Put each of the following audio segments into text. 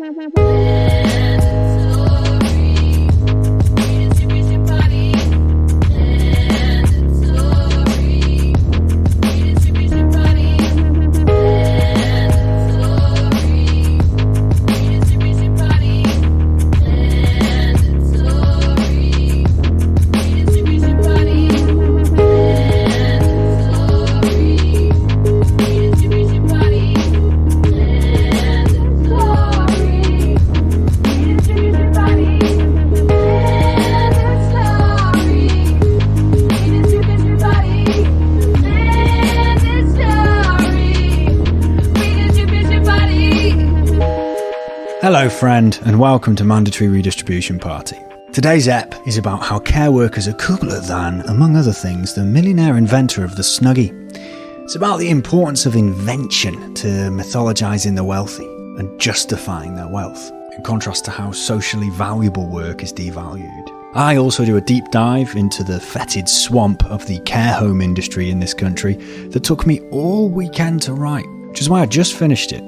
Redistribution Party. Redistribution Party. Redistribution Party. Redistribution Party. Redistribution Party. Hello friend, and welcome to Mandatory Redistribution Party. Today's ep is about how care workers are cooler than, among other things, the millionaire inventor of the Snuggie. It's about the importance of invention to mythologising the wealthy and justifying their wealth, in contrast to how socially valuable work is devalued. I also do a deep dive into the fetid swamp of the care home industry in this country that took me all weekend to write, which is why I just finished it.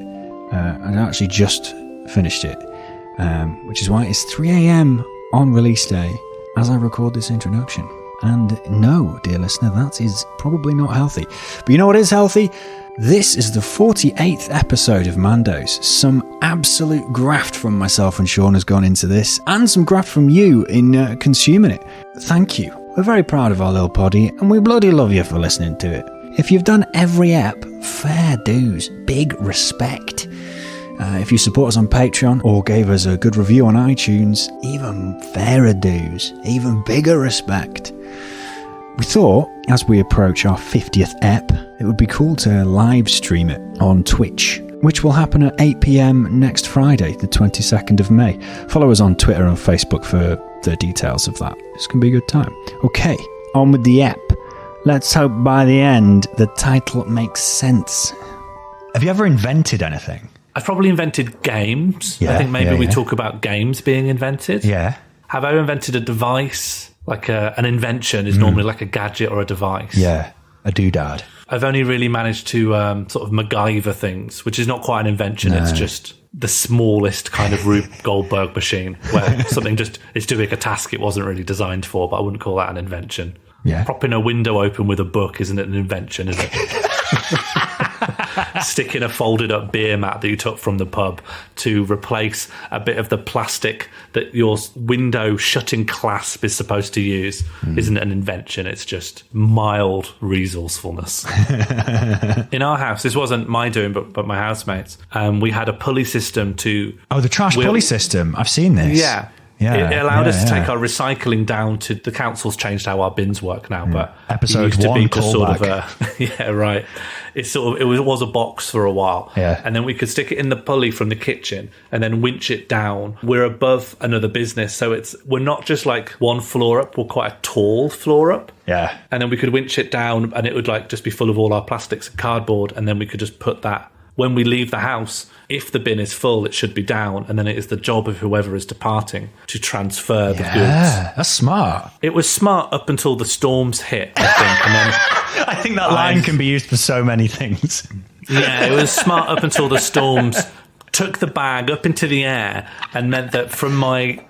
Which is why it's 3 a.m. on release day as I record this introduction. And no, dear listener, that is probably not healthy. But you know what is healthy? This is the 48th episode of Mandos. Some absolute graft from myself and Sean has gone into this, and some graft from you in consuming it. Thank you. We're very proud of our little poddy, and we bloody love you for listening to it. If you've done every ep, fair dues, big respect. If you support us on Patreon or gave us a good review on iTunes, even fairer dues, even bigger respect. We thought, as we approach our 50th ep, it would be cool to live stream it on Twitch, which will happen at 8 p.m. next Friday, the 22nd of May. Follow us on Twitter and Facebook for the details of that. It's going to be a good time. Okay, on with the ep. Let's hope by the end the title makes sense. Have you ever invented anything? I've probably invented games. I think maybe we talk about games being invented. Yeah. Have I invented a device? Like an invention is normally like a gadget or a device. Yeah, a doodad. I've only really managed to sort of MacGyver things, which is not quite an invention. No. It's just the smallest kind of Rube Goldberg machine where something just is doing a task it wasn't really designed for, but I wouldn't call that an invention. Yeah. Propping a window open with a book isn't an invention, is it? Sticking a folded up beer mat that you took from the pub to replace a bit of the plastic that your window shutting clasp is supposed to use isn't an invention. It's just mild resourcefulness. In our house, this wasn't my doing, but my housemates, we had a pulley system to... Oh, the trash pulley system. I've seen this. Yeah. It allowed us to take our recycling down to the council's changed how our bins work now, but episode it used to one be just sort of callback. It was a box for a while, yeah, and then we could stick it in the pulley from the kitchen and then winch it down. We're above another business, so we're not just like one floor up; we're quite a tall floor up. Yeah, and then we could winch it down, and it would like just be full of all our plastics and cardboard, and then we could just put that. When we leave the house, if the bin is full, it should be down, and then it is the job of whoever is departing to transfer the goods. Yeah, that's smart. It was smart up until the storms hit, I think. And then I think that line can be used for so many things. Yeah, it was smart up until the storms took the bag up into the air and meant that from my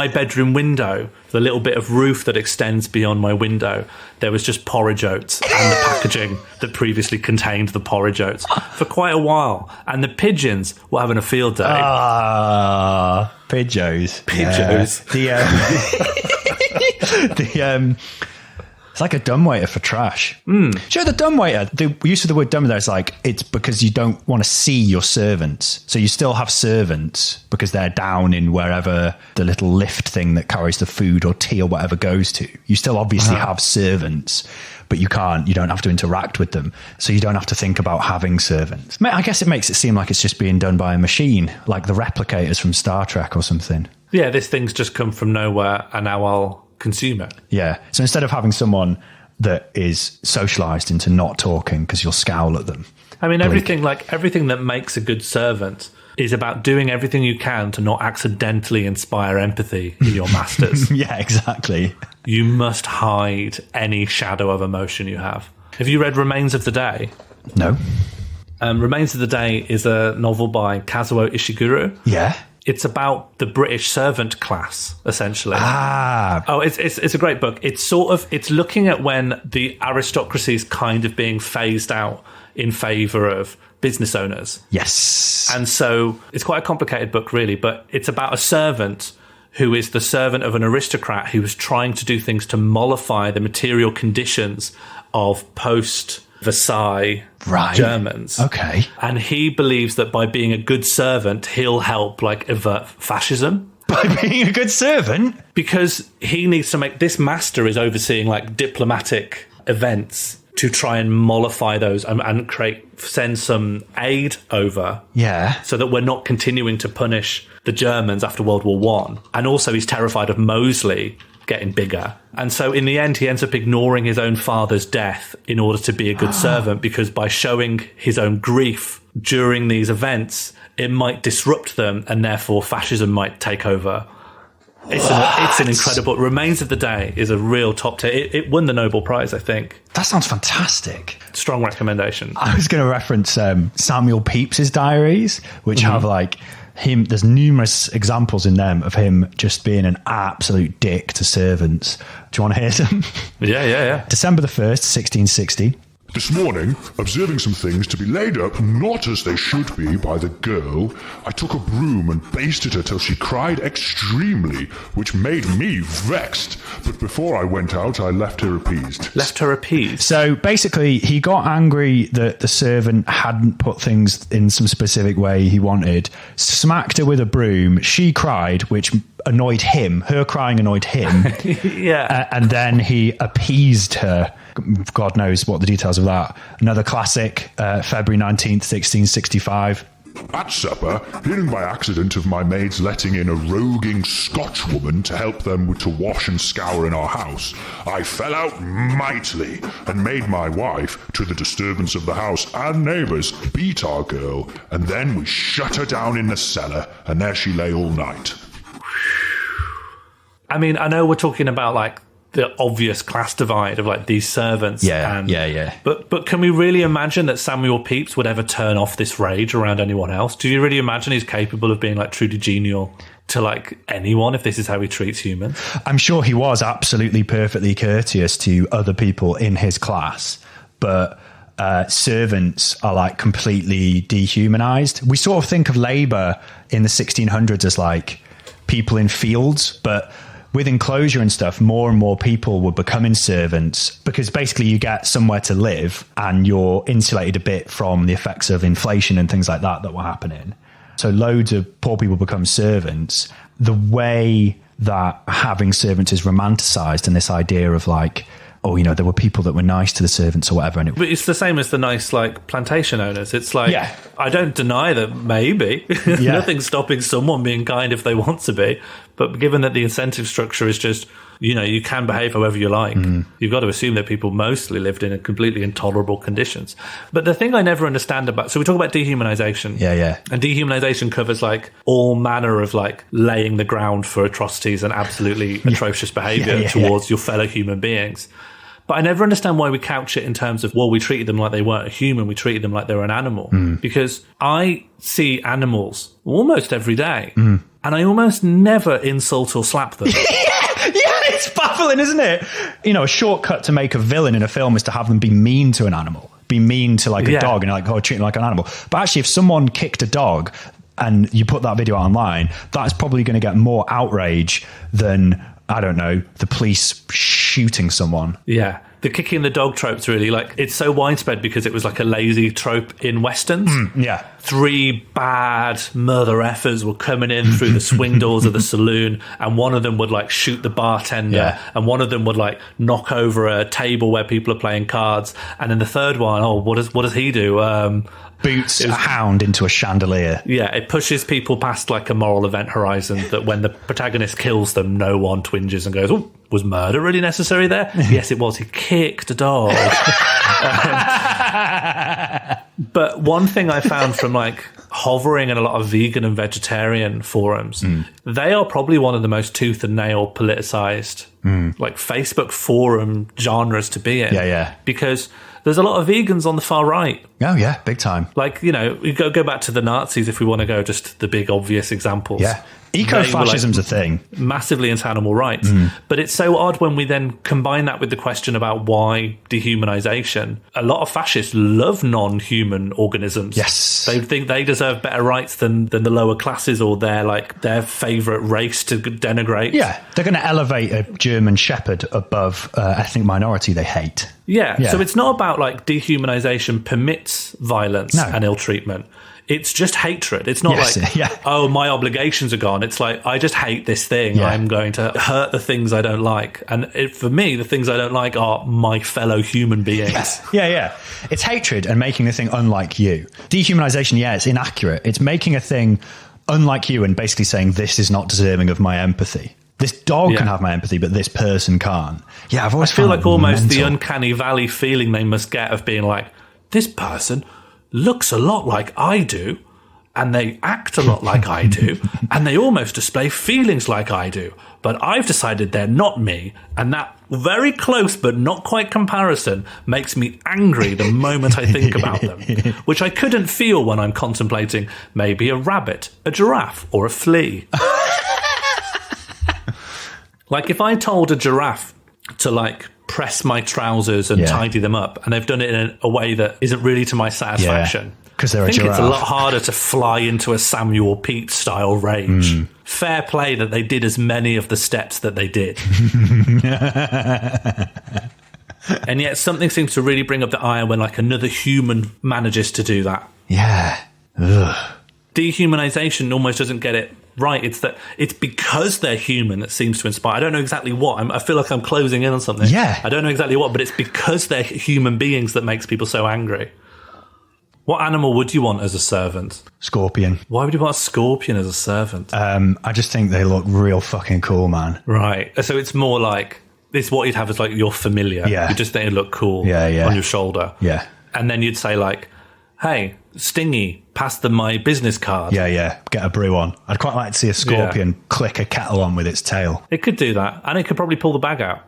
bedroom window, the little bit of roof that extends beyond my window, there was just porridge oats and the packaging that previously contained the porridge oats for quite a while. And the pigeons were having a field day. Ah, Pidgeos. Yeah. It's like a dumbwaiter for trash. Sure, the dumbwaiter, the use of the word dumbwaiter is like, it's because you don't want to see your servants. So you still have servants because they're down in wherever the little lift thing that carries the food or tea or whatever goes to. You still obviously have servants, but you don't have to interact with them. So you don't have to think about having servants. I guess it makes it seem like it's just being done by a machine, like the replicators from Star Trek or something. Yeah, this thing's just come from nowhere and now I'll consume it. Yeah. So instead of having someone that is socialized into not talking because you'll scowl at them. I mean, everything that makes a good servant is about doing everything you can to not accidentally inspire empathy in your masters. Yeah, exactly. You must hide any shadow of emotion you have. Have you read Remains of the Day? No. Remains of the Day is a novel by Kazuo Ishiguro. Yeah. It's about the British servant class, essentially. Oh, it's a great book. It's looking at when the aristocracy is kind of being phased out in favour of business owners. Yes. And so it's quite a complicated book, really, but it's about a servant who is the servant of an aristocrat who was trying to do things to mollify the material conditions of post-Versailles Germans. Okay. And he believes that by being a good servant, he'll help, like, avert fascism. By being a good servant? Because he needs to make... This master is overseeing, like, diplomatic events to try and mollify those and send some aid over. Yeah. So that we're not continuing to punish the Germans after World War One. And also he's terrified of Mosley getting bigger. And so in the end, he ends up ignoring his own father's death in order to be a good servant, because by showing his own grief during these events, it might disrupt them, and therefore fascism might take over. It's an incredible... Remains of the Day is a real top tier. It won the Nobel Prize, I think. That sounds fantastic. Strong recommendation. I was going to reference Samuel Pepys' diaries, which have like him. There's numerous examples in them of him just being an absolute dick to servants. Do you want to hear some? Yeah. December the 1st, 1660. This morning, observing some things to be laid up not as they should be by the girl, I took a broom and basted her till she cried extremely, which made me vexed. But before I went out, I left her appeased. Left her appeased? So basically, he got angry that the servant hadn't put things in some specific way he wanted, smacked her with a broom, she cried, which annoyed him. Her crying annoyed him. Yeah. And then he appeased her. God knows what the details of that. Another classic, February 19th, 1665. At supper, hearing by accident of my maids letting in a roguing Scotchwoman to help them to wash and scour in our house, I fell out mightily and made my wife, to the disturbance of the house and neighbours, beat our girl, and then we shut her down in the cellar, and there she lay all night. I mean, I know we're talking about, like, the obvious class divide of, like, these servants. Yeah. But can we really imagine that Samuel Pepys would ever turn off this rage around anyone else? Do you really imagine he's capable of being, like, truly genial to, like, anyone if this is how he treats humans? I'm sure he was absolutely perfectly courteous to other people in his class, but servants are, like, completely dehumanized. We sort of think of labor in the 1600s as, like, people in fields, but with enclosure and stuff, more and more people were becoming servants, because basically you get somewhere to live and you're insulated a bit from the effects of inflation and things like that were happening. So loads of poor people become servants. The way that having servants is romanticized, and this idea of like, oh, you know, there were people that were nice to the servants or whatever. And But it's the same as the nice, like, plantation owners. It's like, Yeah. I don't deny that maybe. Yeah. Nothing's stopping someone being kind if they want to be. But given that the incentive structure is just, you know, you can behave however you like, you've got to assume that people mostly lived in completely intolerable conditions. But the thing I never understand about... So we talk about dehumanization. Yeah. And dehumanization covers, like, all manner of, like, laying the ground for atrocities and absolutely atrocious behavior towards your fellow human beings. But I never understand why we couch it in terms of, well, we treated them like they weren't a human, we treated them like they were an animal. Because I see animals almost every day, and I almost never insult or slap them. Yeah, it's baffling, isn't it? You know, a shortcut to make a villain in a film is to have them be mean to an animal, be mean to, like, a dog, and like, oh, treat them like an animal. But actually, if someone kicked a dog and you put that video online, that's probably going to get more outrage than, I don't know, the police shooting someone. Yeah. The kicking the dog trope's really, like, it's so widespread because it was like a lazy trope in Westerns. Yeah. 3 bad mother effers were coming in through the swing doors of the saloon, and one of them would, like, shoot the bartender, and one of them would, like, knock over a table where people are playing cards, and then the third one, what does he do? Boots a hound into a chandelier. Yeah, it pushes people past, like, a moral event horizon that when the protagonist kills them, no one twinges and goes, oh, was murder really necessary there? Yes, it was. He kicked a dog. But one thing I found from, like, hovering in a lot of vegan and vegetarian forums, they are probably one of the most tooth and nail politicized, like, Facebook forum genres to be in. Yeah. Because There's a lot of vegans on the far right. Oh, yeah, big time. Like, you know, we go back to the Nazis if we want to go just the big obvious examples. Yeah. Eco-fascism's a thing. Massively into animal rights. But it's so odd when we then combine that with the question about why dehumanization. A lot of fascists love non-human organisms. Yes. They think they deserve better rights than the lower classes, or their favourite race to denigrate. Yeah, they're going to elevate a German shepherd above ethnic minority they hate. Yeah, so it's not about like dehumanization permits violence and ill treatment. It's just hatred. It's not oh, my obligations are gone. It's like, I just hate this thing. Yeah. I'm going to hurt the things I don't like. And for me, the things I don't like are my fellow human beings. Yeah. It's hatred and making the thing unlike you. Dehumanization, it's inaccurate. It's making a thing unlike you and basically saying this is not deserving of my empathy. This dog can have my empathy, but this person can't. Yeah, I've always I feel like almost mental. the uncanny valley feeling they must get of being like, this person looks a lot like I do, and they act a lot like I do, and they almost display feelings like I do, but I've decided they're not me, and that very close but not quite comparison makes me angry the moment I think about them, which I couldn't feel when I'm contemplating maybe a rabbit, a giraffe, or a flea. Like, if I told a giraffe to, like, press my trousers and tidy them up, and they've done it in a way that isn't really to my satisfaction. Because they're I a think giraffe. it's a lot harder to fly into a Samuel Pepys style rage. Fair play that they did as many of the steps that they did. And yet something seems to really bring up the ire when like another human manages to do that. Yeah. Ugh. Dehumanization almost doesn't get it right. It's because they're human that seems to inspire. I don't know exactly what. I feel like I'm closing in on something. Yeah. I don't know exactly what, but it's because they're human beings that makes people so angry. What animal would you want as a servant? Scorpion. Why would you want a scorpion as a servant? I just think they look real fucking cool, man. Right. So it's more like, it's what you'd have as like your familiar. Yeah. You just think it'd look cool on your shoulder. Yeah. And then you'd say like, hey, Stingy, pass them my business card. Yeah. Get a brew on. I'd quite like to see a scorpion click a kettle on with its tail. It could do that. And it could probably pull the bag out.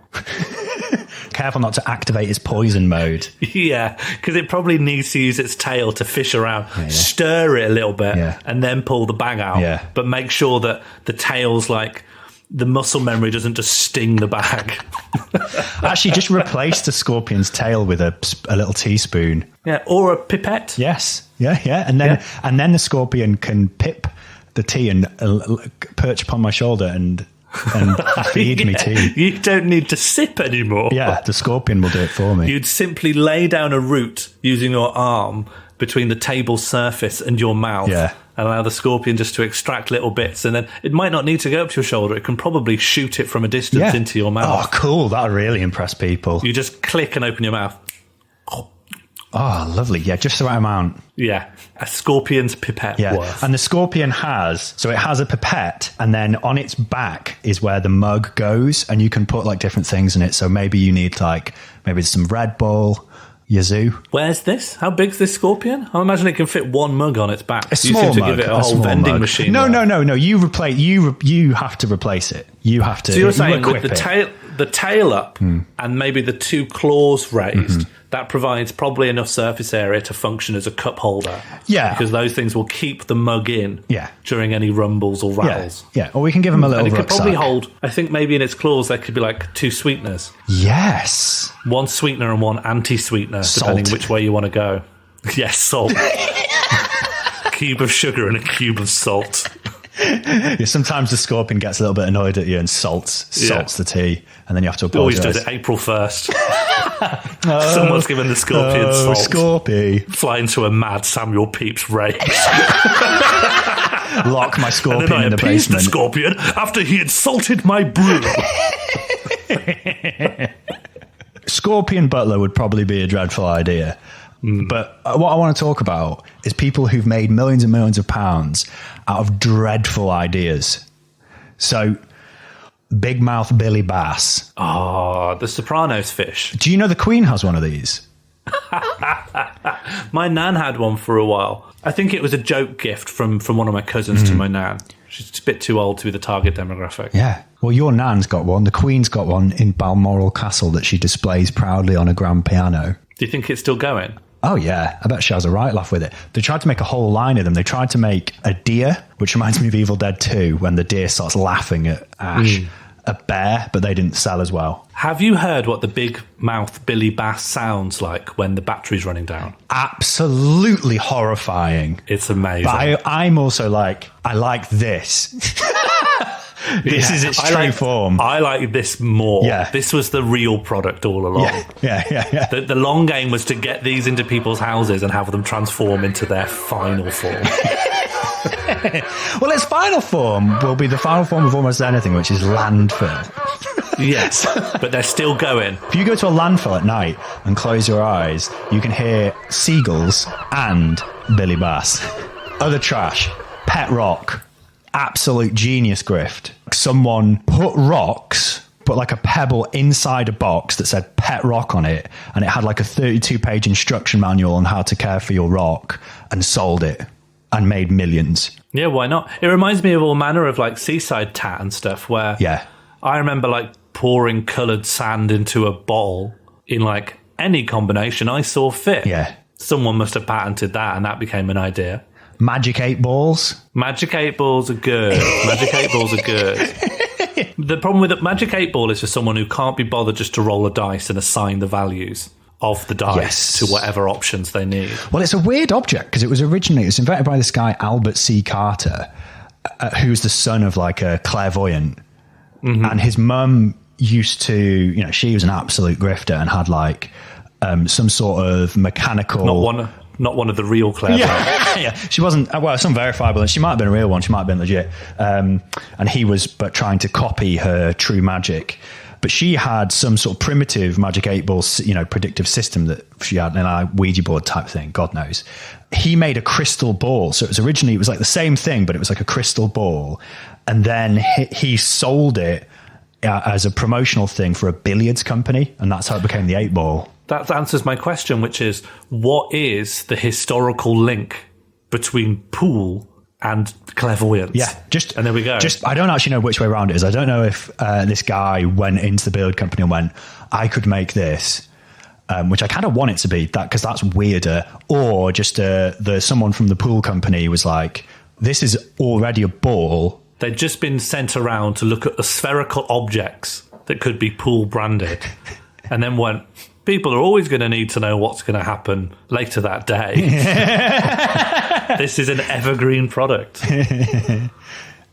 Careful not to activate its poison mode. Yeah, because it probably needs to use its tail to fish around, stir it a little bit, and then pull the bag out. Yeah. But make sure that the tail's like, the muscle memory doesn't just sting the bag. Actually, just replace the scorpion's tail with a little teaspoon. Yeah, or a pipette. Yes. Yeah. And then the scorpion can pip the tea and perch upon my shoulder and feed me tea. You don't need to sip anymore. Yeah, the scorpion will do it for me. You'd simply lay down a root using your arm between the table surface and your mouth. Yeah. And allow the scorpion just to extract little bits, and then it might not need to go up to your shoulder. It can probably shoot it from a distance into your mouth. Oh, cool. That would really impress people. You just click and open your mouth. Oh, lovely. Yeah, just the right amount. Yeah, a scorpion's pipette worth. And the scorpion has a pipette, and then on its back is where the mug goes, and you can put like different things in it. So maybe you need maybe some Red Bull, Yazoo. Where's this? How big's this scorpion? I imagine it can fit one mug on its back. A small you seem to mug, give it a whole vending mug. machine. No. You have to replace it. You have to. So you're saying with equip the tail up and maybe the two claws raised, that provides probably enough surface area to function as a cup holder. Yeah. Because those things will keep the mug in during any rumbles or rattles. Yeah. Or we can give them a little and it could rucksack. probably hold, I think maybe in its claws there could be like two sweeteners. Yes. One sweetener and one anti-sweetener, depending which way you want to go. Yes, salt. Cube of sugar and a cube of salt. Yeah, sometimes the scorpion gets a little bit annoyed at you and salts the tea, and then you have to apologise. Always does it April 1st. Someone's given the scorpion salt. Scorpy. Fly into a mad Samuel Pepys rage. Lock my scorpion and then in the appeased basement. the scorpion after he had salted my brew. Scorpion butler would probably be a dreadful idea. But what I want to talk about is people who've made millions and millions of pounds out of dreadful ideas. So, Big Mouth Billy Bass. Oh, the Sopranos fish. Do you know the Queen has one of these? My nan had one for a while. I think it was a joke gift from one of my cousins to my nan. She's a bit too old to be the target demographic. Yeah. Well, your nan's got one. The Queen's got one in Balmoral Castle that she displays proudly on a grand piano. Do you think it's still going? Oh, yeah. I bet she has a right laugh with it. They tried to make a whole line of them. They tried to make a deer, which reminds me of Evil Dead 2, when the deer starts laughing at Ash. A bear, but they didn't sell as well. Have you heard what the big mouth Billy Bass sounds like when the battery's running down? Absolutely horrifying. It's amazing. But I'm also like, I like this. This is its true form. I like this more. Yeah. This was the real product all along. Yeah. The long game was to get these into people's houses and have them transform into their final form. Well, its final form will be the final form of almost anything, which is landfill. Yes, but they're still going. If you go to a landfill at night and close your eyes, you can hear seagulls and Billy Bass. Other trash, pet rock, absolute genius grift. Someone put like a pebble inside a box that said pet rock on it, and it had like a 32-page instruction manual on how to care for your rock, and sold it and made millions. Yeah, why not? It reminds me of all manner of like seaside tat and stuff where I remember like pouring coloured sand into a bottle in like any combination I saw fit. Yeah. Someone must have patented that and that became an idea. Magic 8 balls. Magic 8 balls are good. Magic 8 balls are good. The problem with the Magic 8 ball is for someone who can't be bothered just to roll a dice and assign the values of the dice to whatever options they need. Well, it's a weird object because it was invented by this guy, Albert C. Carter, who's the son of like a clairvoyant. Mm-hmm. And his mum used to, she was an absolute grifter and had like some sort of mechanical... Not one of the real clairvoyants. Yeah. She wasn't, well, it's unverifiable, and she might have been a real one, she might have been legit. And he was but trying to copy her true magic. But she had some sort of primitive Magic 8 Ball, predictive system that she had in a Ouija board type thing, God knows. He made a crystal ball. So it was like the same thing, but it was like a crystal ball. And then he sold it as a promotional thing for a billiards company. And that's how it became the 8 Ball. That answers my question, which is, what is the historical link between pool and clairvoyance? Yeah, and there we go. I don't actually know which way around it is. I don't know if this guy went into the billiard company and went, I could make this, which I kind of want it to be, that because that's weirder, or just someone from the pool company was like, this is already a ball. They'd just been sent around to look at the spherical objects that could be pool branded, and then went, people are always going to need to know what's going to happen later that day. This is an evergreen product.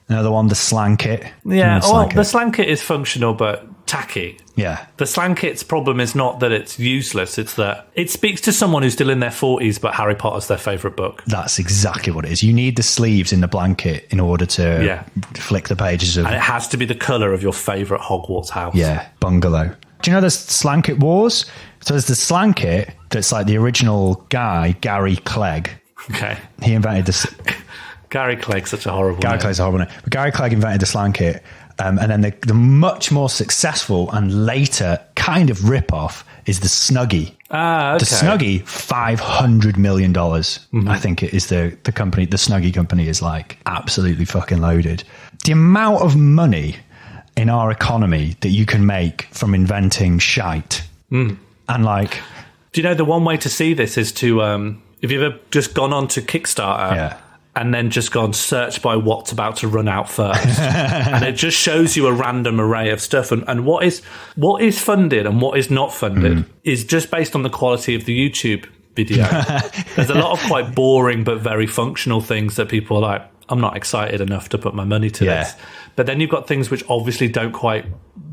Another one, the slang kit. Yeah, the slang kit is functional but tacky. Yeah. The slang kit's problem is not that it's useless, it's that it speaks to someone who's still in their 40s but Harry Potter's their favourite book. That's exactly what it is. You need the sleeves in the blanket in order to flick the pages of... And it has to be the colour of your favourite Hogwarts house. Yeah, bungalow. Do you know there's slang kit wars? So there's the slang kit that's like the original guy, Gary Clegg. Okay. He invented this... Gary Clegg's such a horrible name. Clegg's a horrible name. But Gary Clegg invented the slang kit. And then the much more successful and later kind of rip-off is the Snuggie. Ah, okay. The Snuggie, $500 million. Mm-hmm. I think it is the company, the Snuggie company is like absolutely fucking loaded. The amount of money in our economy that you can make from inventing shite. And like... Do you know the one way to see this is to... if you've ever just gone on to Kickstarter and then just gone search by what's about to run out first. And it just shows you a random array of stuff. And what is funded and what is not funded is just based on the quality of the YouTube video. There's a lot of quite boring but very functional things that people are like, I'm not excited enough to put my money to this. But then you've got things which obviously don't quite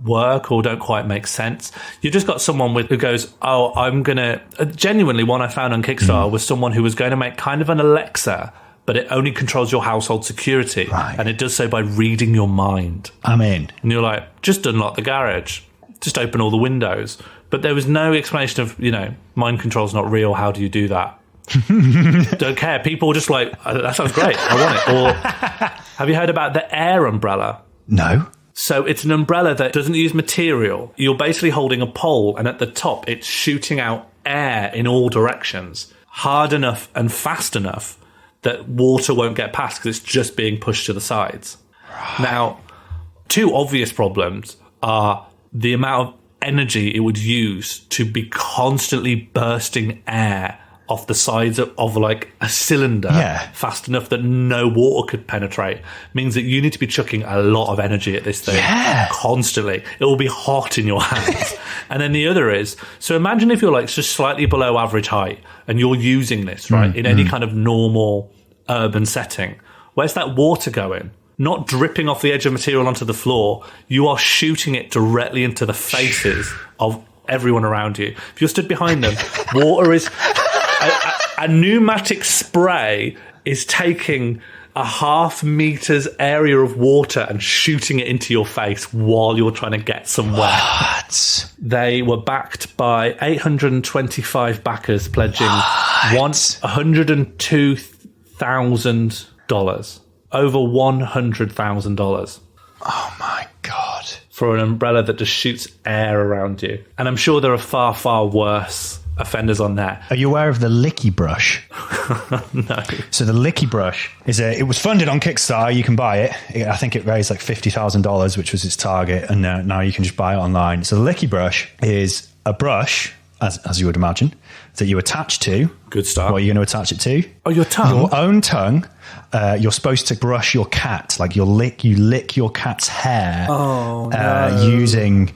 work or don't quite make sense. You've just got someone who goes, oh, I'm going to... Genuinely, one I found on Kickstarter was someone who was going to make kind of an Alexa, but it only controls your household security. Right. And it does so by reading your mind. I'm in. And you're like, just unlock the garage. Just open all the windows. But there was no explanation of, mind control's not real. How do you do that? Don't care. People were just like, that sounds great. I want it. Or have you heard about the air umbrella? No. So it's an umbrella that doesn't use material. You're basically holding a pole, and at the top, it's shooting out air in all directions, hard enough and fast enough that water won't get past because it's just being pushed to the sides. Right. Now, two obvious problems are the amount of energy it would use to be constantly bursting air off the sides of like a cylinder fast enough that no water could penetrate means that you need to be chucking a lot of energy at this thing constantly. It will be hot in your hands. And then the other is, so imagine if you're like just slightly below average height and you're using this, right, in any kind of normal urban setting. Where's that water going? Not dripping off the edge of material onto the floor. You are shooting it directly into the faces of everyone around you. If you're stood behind them, water is... A pneumatic spray is taking a half meter's area of water and shooting it into your face while you're trying to get somewhere. What? They were backed by 825 backers pledging $102,000. Over $100,000. Oh my God. For an umbrella that just shoots air around you. And I'm sure there are far, far worse offenders on there. Are you aware of the Licky Brush? No. So the Licky Brush it was funded on Kickstarter. You can buy it. I think it raised like $50,000, which was its target, and now you can just buy it online. So the Licky Brush is a brush, as you would imagine, that you attach to. Good start. What are you going to attach it to? Oh, your tongue. Your own tongue. You're supposed to brush your cat, like you lick your cat's hair. Oh, no. Using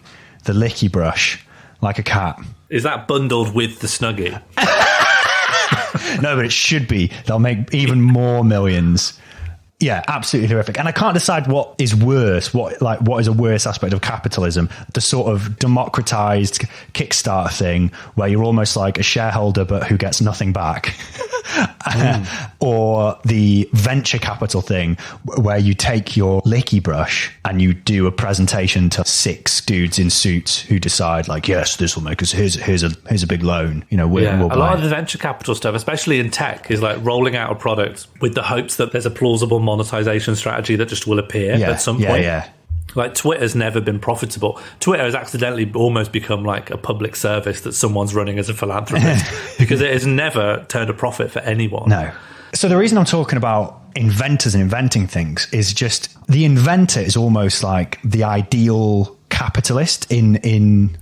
the Licky Brush, like a cat. Is that bundled with the Snuggie? No, but it should be. They'll make even more millions. Yeah, absolutely horrific. And I can't decide what is worse, what is a worse aspect of capitalism, the sort of democratized Kickstarter thing where you're almost like a shareholder but who gets nothing back. Or the venture capital thing where you take your Licky Brush and you do a presentation to 6 dudes in suits who decide like, yes, this will make us, here's a big loan. You know, we'll a lot of the venture capital stuff, especially in tech, is like rolling out a product with the hopes that there's a plausible monetization strategy that just will appear at some point. Like Twitter's never been profitable. Twitter has accidentally almost become like a public service that someone's running as a philanthropist because it has never turned a profit for anyone. No. So the reason I'm talking about inventors and inventing things is just the inventor is almost like the ideal capitalist in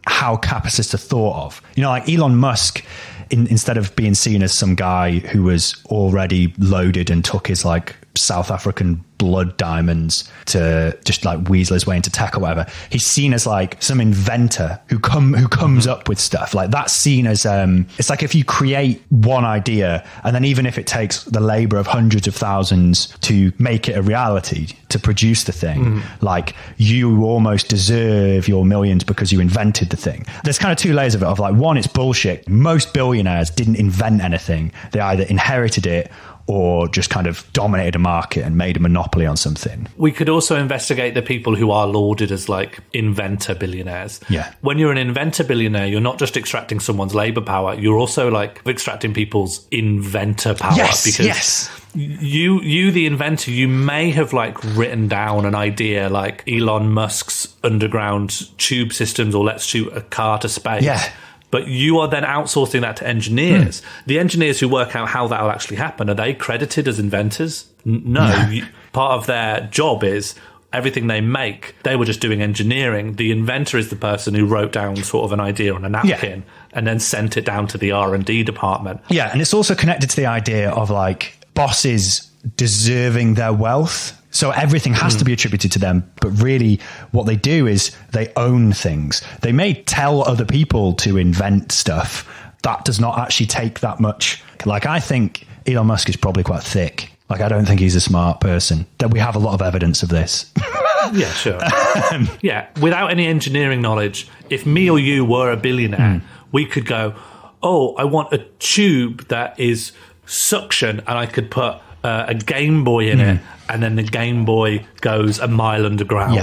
how capitalists are thought of. You know, like Elon Musk, instead of being seen as some guy who was already loaded and took his like South African blood diamonds to just like weasel his way into tech or whatever, he's seen as like some inventor who comes up with stuff. Like that's seen as it's like if you create one idea and then even if it takes the labor of hundreds of thousands to make it a reality, to produce the thing, like you almost deserve your millions because you invented the thing. There's kind of 2 layers of it, of like, one, it's bullshit. Most billionaires didn't invent anything. They either inherited it or just kind of dominated a market and made a monopoly on something. We could also investigate the people who are lauded as like inventor billionaires. Yeah. When you're an inventor billionaire, you're not just extracting someone's labor power, you're also like extracting people's inventor power. Because you, the inventor, you may have like written down an idea like Elon Musk's underground tube systems or let's shoot a car to space. Yeah. But you are then outsourcing that to engineers. The engineers who work out how that will actually happen, are they credited as inventors? No. Part of their job is everything they make, they were just doing engineering. The inventor is the person who wrote down sort of an idea on a napkin and then sent it down to the R&D department. Yeah, and it's also connected to the idea of like bosses deserving their wealth. So everything has to be attributed to them. But really what they do is they own things. They may tell other people to invent stuff. That does not actually take that much. Like, I think Elon Musk is probably quite thick. Like, I don't think he's a smart person. That we have a lot of evidence of this. Yeah, sure. Yeah, without any engineering knowledge, if me or you were a billionaire, we could go, oh, I want a tube that is suction, and I could put a Game Boy in it, and then the Game Boy goes a mile underground.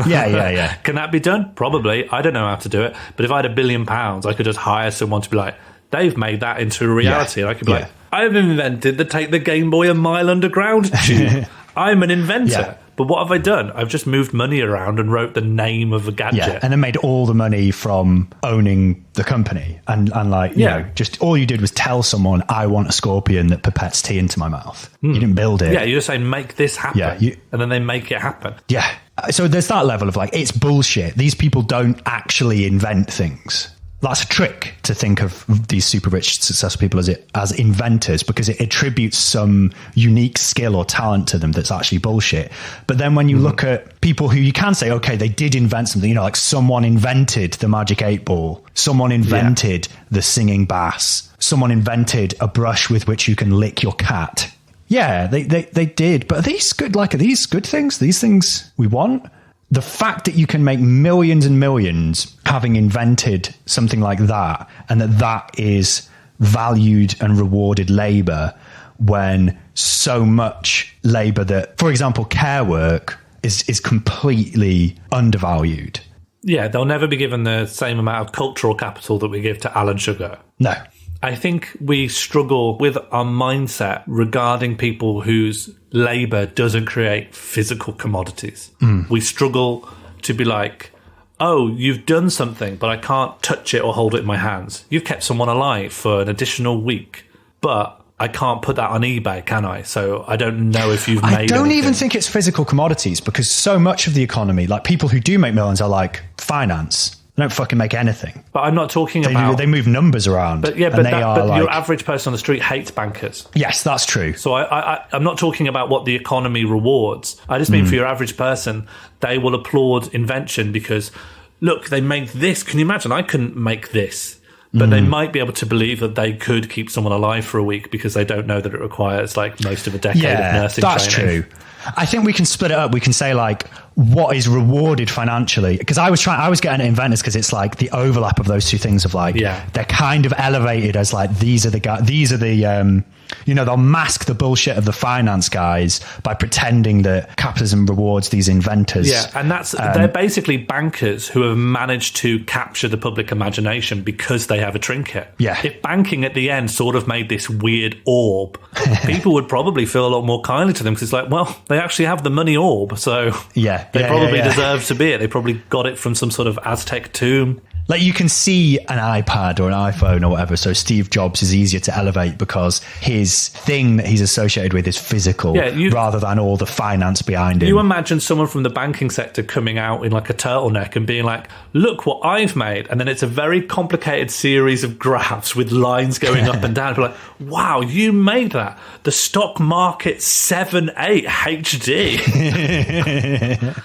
Yeah. Can that be done? Probably. I don't know how to do it. But if I had £1 billion, I could just hire someone to be like, they've made that into a reality. And I could be like, I've invented the take the Game Boy a mile underground tube. I'm an inventor. But what have I done? I've just moved money around and wrote the name of a gadget. Yeah, and then made all the money from owning the company. And like, you know, just all you did was tell someone, I want a scorpion that pipettes tea into my mouth. You didn't build it. Yeah, you just say, make this happen. Yeah, and then they make it happen. Yeah. So there's that level of like, it's bullshit. These people don't actually invent things. That's a trick to think of these super rich, successful people as inventors, because it attributes some unique skill or talent to them that's actually bullshit. But then when you look at people who you can say, okay, they did invent something, you know, like someone invented the magic 8-ball, someone invented the singing bass, someone invented a brush with which you can lick your cat. Yeah, they did. But are these good? Like, are these good things? These things we want? The fact that you can make millions and millions having invented something like that, and that is valued and rewarded labor, when so much labor that, for example, care work is completely undervalued. Yeah, they'll never be given the same amount of cultural capital that we give to Alan Sugar. No. I think we struggle with our mindset regarding people whose labour doesn't create physical commodities. We struggle to be like, oh, you've done something, but I can't touch it or hold it in my hands. You've kept someone alive for an additional week, but I can't put that on eBay, can I? So I don't know if you've made I don't anything. even think it's physical commodities, because so much of the economy, like people who do make millions are like finance. They don't fucking make anything. But I'm not talking about... They move numbers around. But yeah, but your average person on the street hates bankers. Yes, that's true. So I'm not talking about what the economy rewards. I just mean for your average person, they will applaud invention because, look, they made this. Can you imagine? I couldn't make this. But they might be able to believe that they could keep someone alive for a week because they don't know that it requires like most of a decade of nursing that's training. True. I think we can split it up. We can say like what is rewarded financially, because I was getting at inventors because it's like the overlap of those two things of like they're kind of elevated as like these are the you know, they'll mask the bullshit of the finance guys by pretending that capitalism rewards these inventors. Yeah, and they're basically bankers who have managed to capture the public imagination because they have a trinket. Yeah. If banking at the end sort of made this weird orb, people would probably feel a lot more kindly to them because it's like, well, they actually have the money orb, so they probably deserve to be it. They probably got it from some sort of Aztec tomb. Like you can see an iPad or an iPhone or whatever. So Steve Jobs is easier to elevate because his thing that he's associated with is physical rather than all the finance behind him. You imagine someone from the banking sector coming out in like a turtleneck and being like, look what I've made. And then it's a very complicated series of graphs with lines going up and down. Be like, wow, you made that. The stock market 7.8 HD.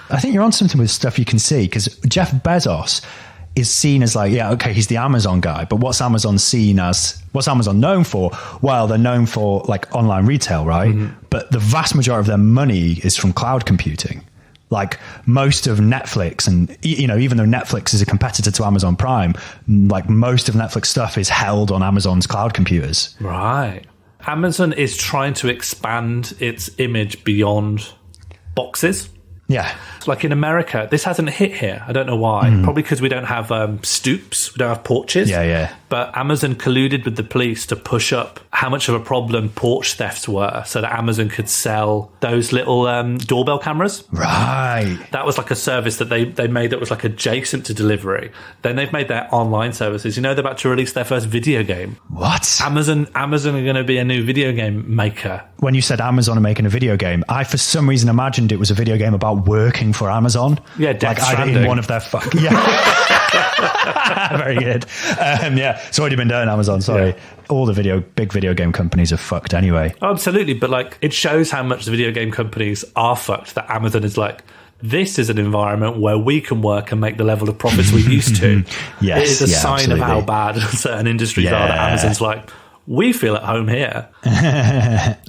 I think you're on something with stuff you can see, because Jeff Bezos is seen as like, he's the Amazon guy, but what's Amazon known for? Well, they're known for like online retail, right? But the vast majority of their money is from cloud computing. Like most of Netflix, and you know, even though Netflix is a competitor to Amazon Prime, like most of Netflix stuff is held on Amazon's cloud computers. Right. Amazon is trying to expand its image beyond boxes. Yeah. Like in America, this hasn't hit here. I don't know why. Probably because we don't have stoops. We don't have porches. Yeah. But Amazon colluded with the police to push up how much of a problem porch thefts were so that Amazon could sell those little doorbell cameras. Right. That was like a service that they made that was like adjacent to delivery. Then they've made their online services. You know, they're about to release their first video game. What? Amazon are going to be a new video game maker. When you said Amazon are making a video game, I for some reason imagined it was a video game about working for Amazon. Yeah, Death Stranding. In one of their very good. It's already been done, Amazon. Sorry. Yeah. All the big video game companies are fucked anyway. Oh, absolutely. But like, it shows how much the video game companies are fucked that Amazon is like, this is an environment where we can work and make the level of profits we used to. Yes, it is a sign absolutely. of how bad certain industries are that Amazon's like, we feel at home here.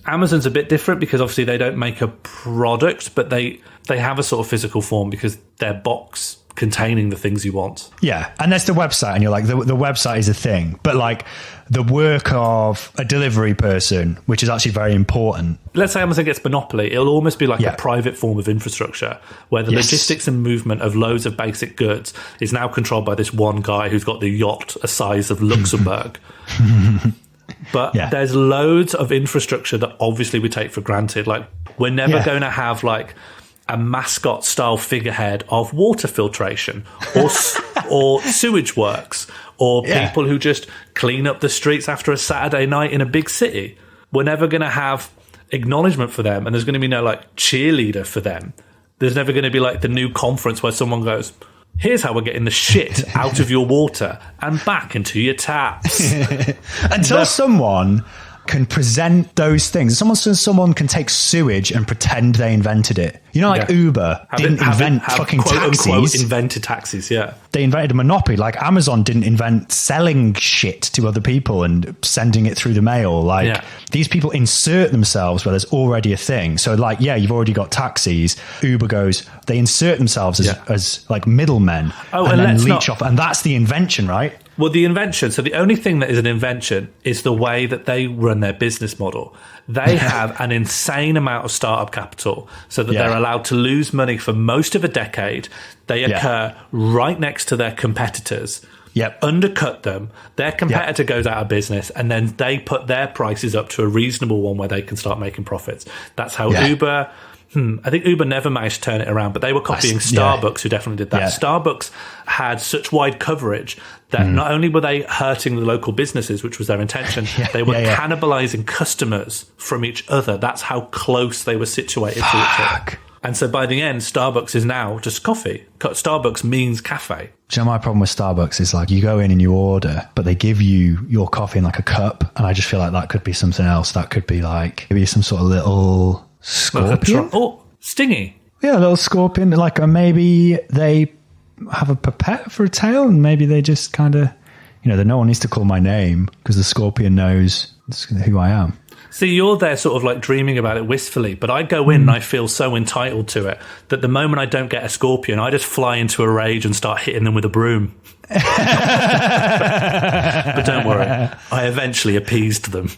Amazon's a bit different because obviously they don't make a product, but they have a sort of physical form because their box containing the things you want. Yeah, and there's the website, and you're like, the website is a thing, but like the work of a delivery person, which is actually very important. Let's say Amazon gets monopoly, it'll almost be like a private form of infrastructure where the logistics and movement of loads of basic goods is now controlled by this one guy who's got the yacht a size of Luxembourg. But there's loads of infrastructure that obviously we take for granted. Like, we're never going to have like a mascot-style figurehead of water filtration or sewage works or people who just clean up the streets after a Saturday night in a big city. We're never going to have acknowledgement for them, and there's going to be no like cheerleader for them. There's never going to be like the new conference where someone goes, here's how we're getting the shit out of your water and back into your taps. Until someone can present those things. Someone can take sewage and pretend they invented it. You know, like Uber didn't invent fucking taxis. Unquote, invented taxis, yeah. They invented a monopoly. Like Amazon didn't invent selling shit to other people and sending it through the mail. Like these people insert themselves where there's already a thing. So like, you've already got taxis. Uber goes, they insert themselves as like middlemen and then leech off. And that's the invention, right? Well, the invention. So the only thing that is an invention is the way that they run their business model. They have an insane amount of startup capital so that they're allowed to lose money for most of a decade. They occur right next to their competitors, undercut them. Their competitor goes out of business, and then they put their prices up to a reasonable one where they can start making profits. That's how Uber... I think Uber never managed to turn it around, but they were copying Starbucks, who definitely did that. Yeah. Starbucks had such wide coverage that not only were they hurting the local businesses, which was their intention, they were cannibalizing customers from each other. That's how close they were situated to each other. And so by the end, Starbucks is now just coffee. Starbucks means cafe. Do you know my problem with Starbucks is like you go in and you order, but they give you your coffee in like a cup, and I just feel like that could be something else. That could be like maybe some sort of little... scorpion? Oh, stingy. Yeah, a little scorpion. Like maybe they have a pipette for a tail, and maybe they just kind of, that no one needs to call my name because the scorpion knows who I am. See, you're there sort of like dreaming about it wistfully, but I go in and I feel so entitled to it that the moment I don't get a scorpion, I just fly into a rage and start hitting them with a broom. But don't worry, I eventually appeased them.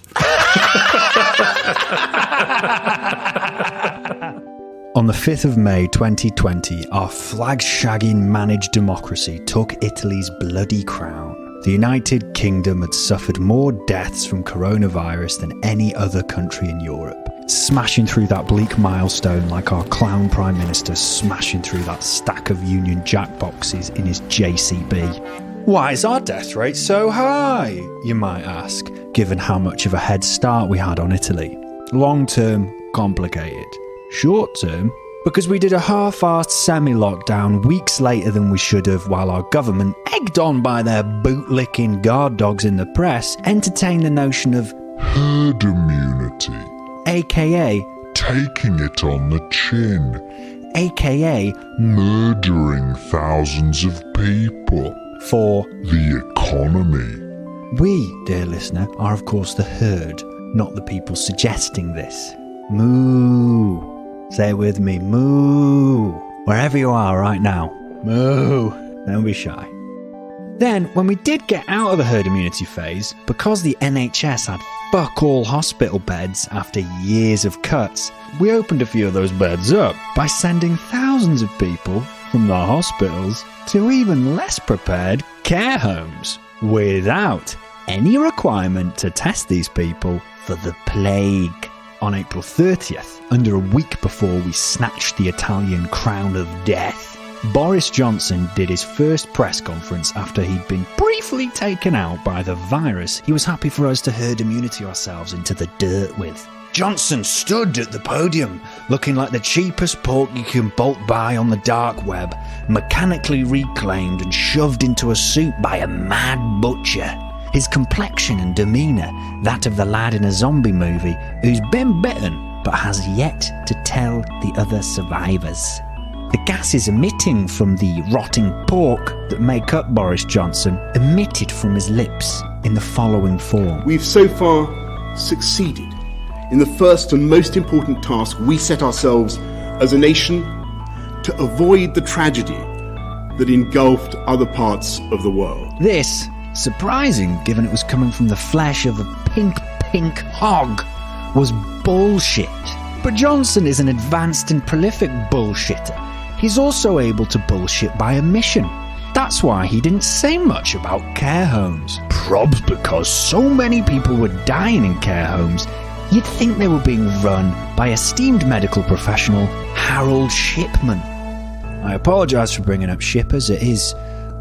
On the 5th of May 2020, our flag-shagging managed democracy took Italy's bloody crown. The United Kingdom had suffered more deaths from coronavirus than any other country in Europe, smashing through that bleak milestone like our clown Prime Minister smashing through that stack of Union Jack boxes in his JCB. Why is our death rate so high, you might ask, given how much of a head start we had on Italy? Long-term, complicated. Short-term, because we did a half-assed semi-lockdown weeks later than we should have, while our government, egged on by their boot-licking guard dogs in the press, entertained the notion of herd immunity, aka taking it on the chin, aka murdering thousands of people for the economy. We, dear listener, are of course the herd, not the people suggesting this. Moo. Say it with me. Moo. Wherever you are right now. Moo. Don't be shy. Then, when we did get out of the herd immunity phase, because the NHS had fuck all hospital beds after years of cuts, we opened a few of those beds up by sending thousands of people from the hospitals to even less prepared care homes, without any requirement to test these people for the plague. On April 30th, under a week before we snatched the Italian crown of death, Boris Johnson did his first press conference after he'd been briefly taken out by the virus he was happy for us to herd immunity ourselves into the dirt with. Johnson stood at the podium, looking like the cheapest pork you can bulk buy on the dark web, mechanically reclaimed and shoved into a suit by a mad butcher. His complexion and demeanour, that of the lad in a zombie movie who's been bitten but has yet to tell the other survivors. The gases emitting from the rotting pork that make up Boris Johnson emitted from his lips in the following form. We've so far succeeded in the first and most important task we set ourselves as a nation to avoid the tragedy that engulfed other parts of the world. This, surprising given it was coming from the flesh of a pink hog, was bullshit. But Johnson is an advanced and prolific bullshitter. He's also able to bullshit by omission. That's why he didn't say much about care homes. Probs because so many people were dying in care homes, You'd think they were being run by esteemed medical professional Harold Shipman. I apologise for bringing up shippers. It is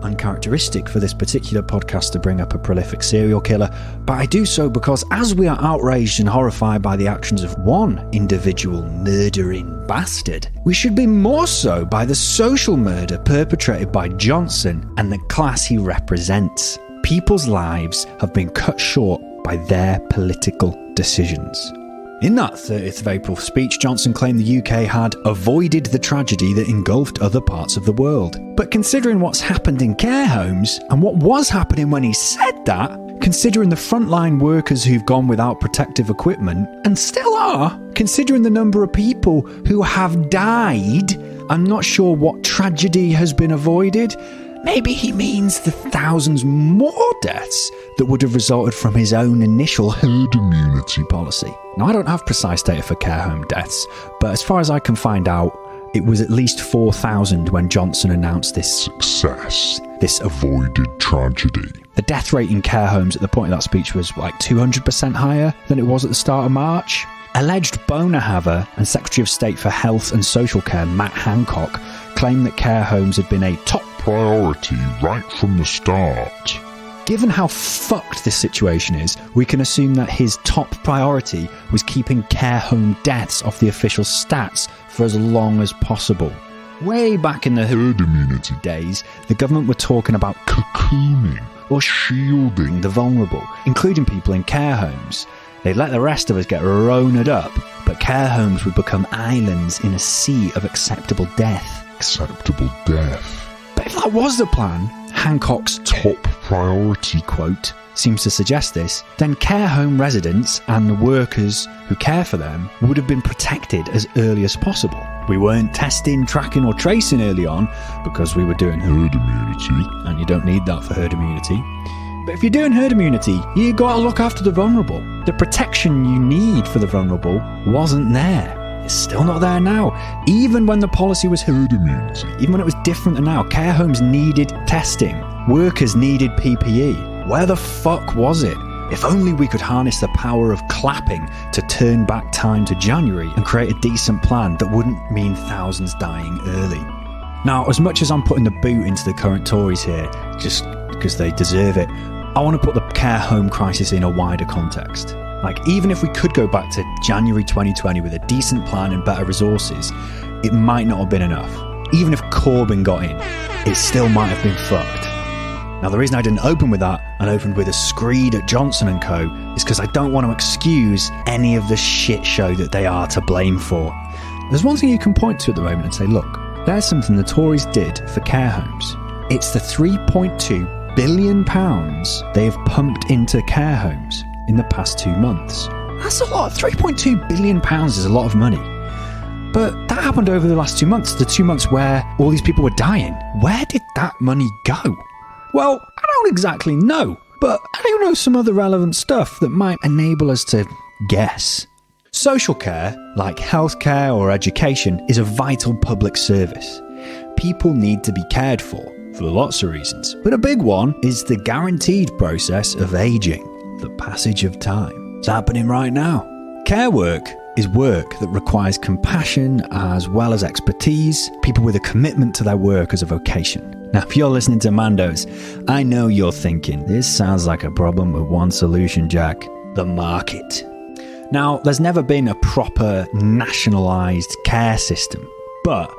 uncharacteristic for this particular podcast to bring up a prolific serial killer, but I do so because as we are outraged and horrified by the actions of one individual murdering bastard, we should be more so by the social murder perpetrated by Johnson and the class he represents. People's lives have been cut short by their political decisions. In that 30th of April speech, Johnson claimed the UK had avoided the tragedy that engulfed other parts of the world. But considering what's happened in care homes, and what was happening when he said that, considering the frontline workers who've gone without protective equipment, and still are, considering the number of people who have died, I'm not sure what tragedy has been avoided. Maybe he means the thousands more deaths that would have resulted from his own initial herd immunity policy. Now, I don't have precise data for care home deaths, but as far as I can find out, it was at least 4,000 when Johnson announced this success, this avoided tragedy. The death rate in care homes at the point of that speech was like 200% higher than it was at the start of March. Alleged boner haver and Secretary of State for Health and Social Care Matt Hancock claimed that care homes had been a top priority right from the start. Given how fucked this situation is, we can assume that his top priority was keeping care home deaths off the official stats for as long as possible. Way back in the herd immunity days, the government were talking about cocooning or shielding the vulnerable, including people in care homes. They'd let the rest of us get ronered up, but care homes would become islands in a sea of acceptable death. Acceptable death. But if that was the plan, Hancock's top priority quote seems to suggest this, then care home residents and the workers who care for them would have been protected as early as possible. We weren't testing, tracking or tracing early on because we were doing herd immunity, and you don't need that for herd immunity. But if you're doing herd immunity, you got to look after the vulnerable. The protection you need for the vulnerable wasn't there. It's still not there now. Even when the policy was herd immunity, even when it was different than now, care homes needed testing. Workers needed PPE. Where the fuck was it? If only we could harness the power of clapping to turn back time to January and create a decent plan that wouldn't mean thousands dying early. Now, as much as I'm putting the boot into the current Tories here, just because they deserve it, I want to put the care home crisis in a wider context. Like, even if we could go back to January 2020 with a decent plan and better resources, it might not have been enough. Even if Corbyn got in, it still might have been fucked. Now, the reason I didn't open with that and opened with a screed at Johnson & Co. is because I don't want to excuse any of the shit show that they are to blame for. There's one thing you can point to at the moment and say, look, there's something the Tories did for care homes. It's the £3.2 billion they have pumped into care homes in the past 2 months. That's a lot. £3.2 billion is a lot of money. But that happened over the last 2 months, the 2 months where all these people were dying. Where did that money go? Well, I don't exactly know, but I do know some other relevant stuff that might enable us to guess. Social care, like healthcare or education, is a vital public service. People need to be cared for lots of reasons, but a big one is the guaranteed process of aging, the passage of time. It's happening right now. Care work is work that requires compassion as well as expertise, people with a commitment to their work as a vocation. Now, if you're listening to Mandos, I know you're thinking, this sounds like a problem with one solution, Jack: the market. Now, there's never been a proper nationalised care system, but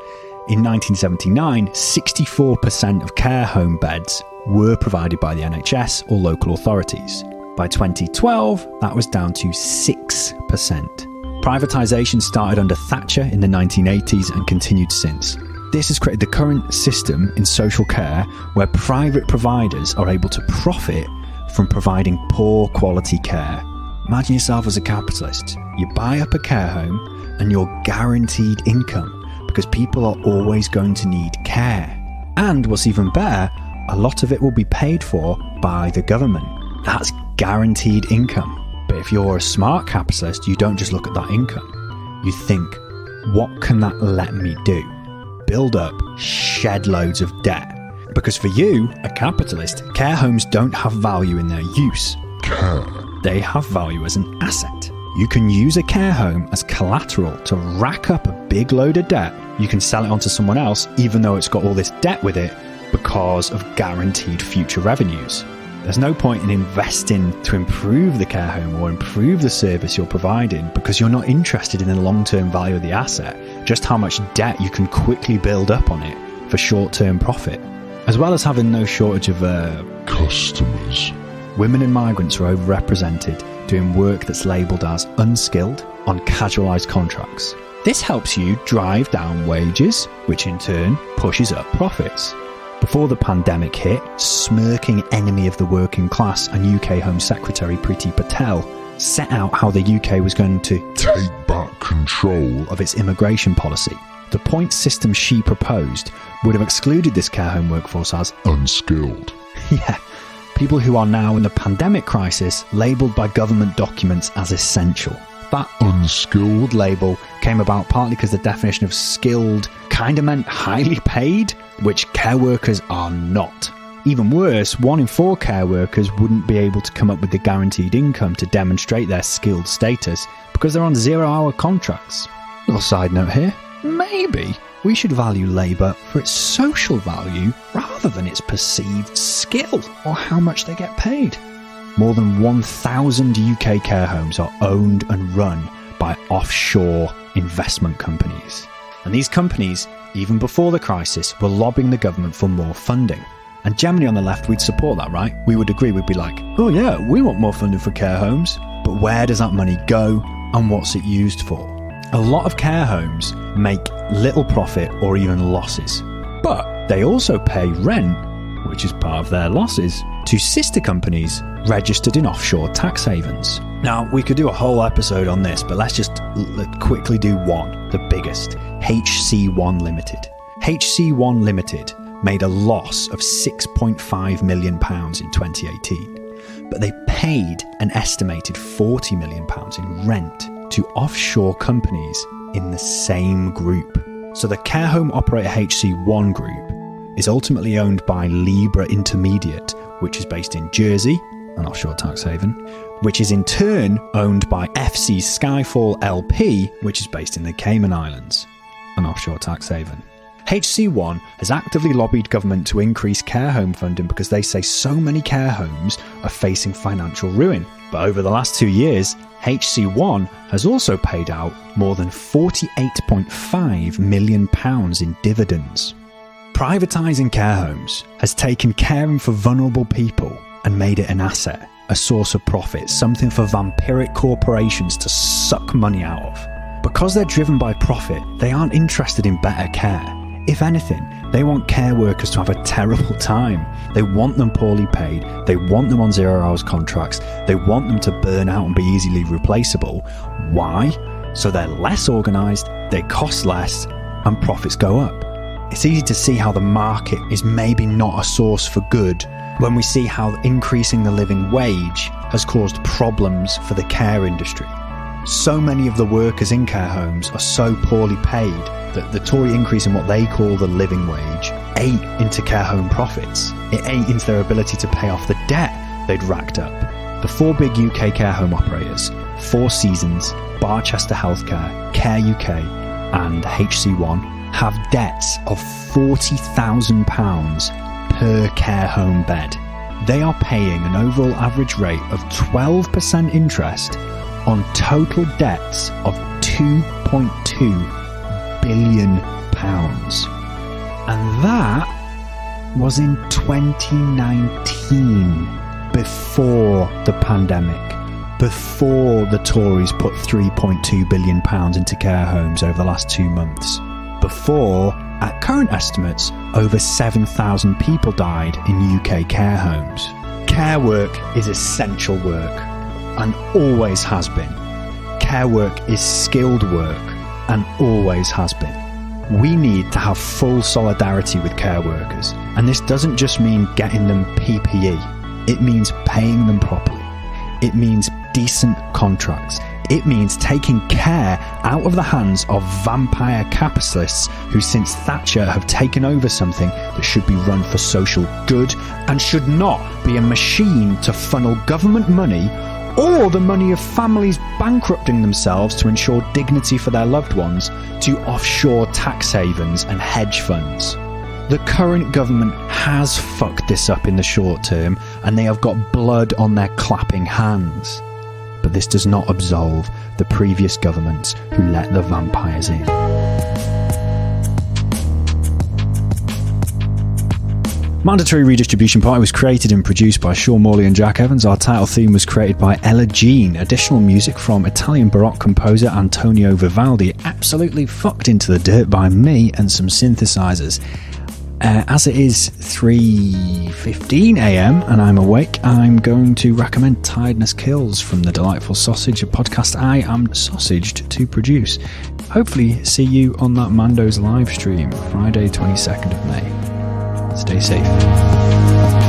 in 1979, 64% of care home beds were provided by the NHS or local authorities. By 2012, that was down to 6%. Privatisation started under Thatcher in the 1980s and continued since. This has created the current system in social care where private providers are able to profit from providing poor quality care. Imagine yourself as a capitalist. You buy up a care home and you're guaranteed income because people are always going to need care. And what's even better, a lot of it will be paid for by the government. That's guaranteed income. But if you're a smart capitalist, you don't just look at that income. You think, what can that let me do? Build up shed loads of debt. Because for you, a capitalist, care homes don't have value in their use. They have value as an asset. You can use a care home as collateral to rack up a big load of debt. You can sell it on to someone else, even though it's got all this debt with it, because of guaranteed future revenues. There's no point in investing to improve the care home or improve the service you're providing because you're not interested in the long-term value of the asset, just how much debt you can quickly build up on it for short-term profit. As well as having no shortage of customers. Women and migrants are overrepresented doing work that's labelled as unskilled on casualised contracts. This helps you drive down wages, which in turn pushes up profits. Before the pandemic hit, smirking enemy of the working class and UK Home Secretary Priti Patel set out how the UK was going to take back control of its immigration policy. The point system she proposed would have excluded this care home workforce as unskilled. Yeah, people who are now in the pandemic crisis labelled by government documents as essential. That unskilled label came about partly because the definition of skilled kind of meant highly paid, which care workers are not. Even worse, 1 in 4 care workers wouldn't be able to come up with the guaranteed income to demonstrate their skilled status because they're on 0-hour contracts. Little side note here, maybe we should value labour for its social value rather than its perceived skill or how much they get paid. More than 1,000 UK care homes are owned and run by offshore investment companies. And these companies, even before the crisis, were lobbying the government for more funding. And generally on the left, we'd support that, right? We would agree, we'd be like, oh yeah, we want more funding for care homes. But where does that money go and what's it used for? A lot of care homes make little profit or even losses. But they also pay rent, which is part of their losses, to sister companies registered in offshore tax havens. Now, we could do a whole episode on this, but let's just quickly do one, the biggest, HC1 Limited. HC1 Limited made a loss of £6.5 million in 2018, but they paid an estimated £40 million in rent to offshore companies in the same group. So the care home operator HC1 Group is ultimately owned by Libra Intermediate, which is based in Jersey, an offshore tax haven, which is in turn owned by FC Skyfall LP, which is based in the Cayman Islands, an offshore tax haven. HC1 has actively lobbied government to increase care home funding because they say so many care homes are facing financial ruin. But over the last 2 years, HC1 has also paid out more than £48.5 million in dividends. Privatising care homes has taken caring for vulnerable people and made it an asset, a source of profit, something for vampiric corporations to suck money out of. Because they're driven by profit, they aren't interested in better care. If anything, they want care workers to have a terrible time. They want them poorly paid, they want them on 0 hours contracts, they want them to burn out and be easily replaceable. Why? So they're less organised, they cost less, and profits go up. It's easy to see how the market is maybe not a source for good when we see how increasing the living wage has caused problems for the care industry. So many of the workers in care homes are so poorly paid that the Tory increase in what they call the living wage ate into care home profits. It ate into their ability to pay off the debt they'd racked up. The 4 big UK care home operators, 4 Seasons, Barchester Healthcare, Care UK and HC1, have debts of £40,000 per care home bed. They are paying an overall average rate of 12% interest on total debts of £2.2 billion. And that was in 2019, before the pandemic, before the Tories put £3.2 billion into care homes over the last 2 months. Before, at current estimates, over 7,000 people died in UK care homes. Care work is essential work, and always has been. Care work is skilled work, and always has been. We need to have full solidarity with care workers, and this doesn't just mean getting them PPE. It means paying them properly. It means decent contracts. It means taking care out of the hands of vampire capitalists who since Thatcher have taken over something that should be run for social good and should not be a machine to funnel government money or the money of families bankrupting themselves to ensure dignity for their loved ones, to offshore tax havens and hedge funds. The current government has fucked this up in the short term, and they have got blood on their clapping hands. But this does not absolve the previous governments who let the vampires in. Mandatory Redistribution Party was created and produced by Sean Morley and Jack Evans. Our title theme was created by Ella Jean. Additional music from Italian Baroque composer Antonio Vivaldi, absolutely fucked into the dirt by me and some synthesizers. As it is 3:15 a.m. and I'm awake, I'm going to recommend Tiredness Kills from The Delightful Sausage, a podcast I am sausaged to produce. Hopefully see you on that Mando's live stream, Friday 22nd of May. Stay safe.